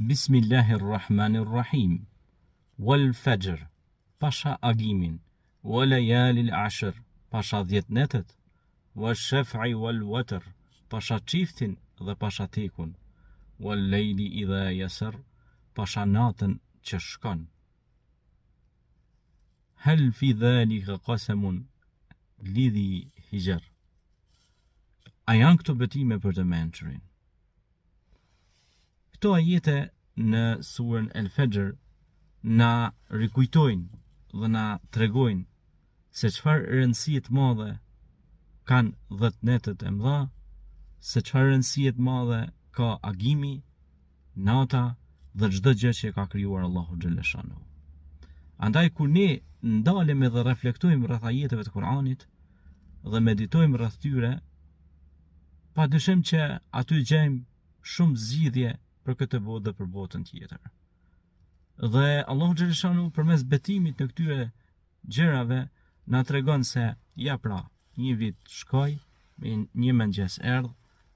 Bismillahirrahmanirrahim. Wal fajr, pasha agimin. Wa layalil ashr, pasha 10 netet. Wa shaf'i wal watr, pasha çiftin dhe pasha tekun. Wal layli idha yasar, pasha natën që shkon. Hal fi dhalika qasamun lidhi hijr. A janë këto betime për të mençurin? Këto ajete në surën El Fajr na rikujtojnë dhe na tregojnë se çfarë rëndësie të madhe kanë 10 netet e mëdha, se çfarë rëndësie të madhe ka agimi, nata dhe çdo gjë që ka krijuar Allahu xhaleshanu. Andaj kur ne ndalemi dhe reflektojmë rreth ajeteve të Kuranit dhe meditojmë rreth tyre, padyshim që aty gjejmë shumë zgjidhje për këtë botë dhe për botën tjetër. Dhe Allahu xhaleshanu përmes betimit në këtyre gjërave na tregon se ja pra, një vit shkoi, një mëngjes erdh,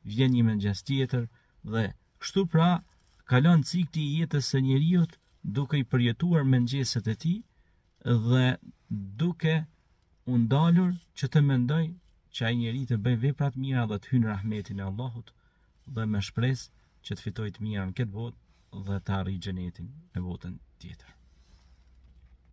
vjen një mëngjes tjetër dhe kështu pra kalon cikli i jetës së njeriut duke i përjetuar mëngjeset e tij dhe duke u ndalur që të mendoj që ai njeri të bëjë vepra të mira dhe të hyjë në rahmetin e Allahut dhe me shpresë që të fitojë të mira në këtë botë dhe të arrijë xhenetin në botën tjetër.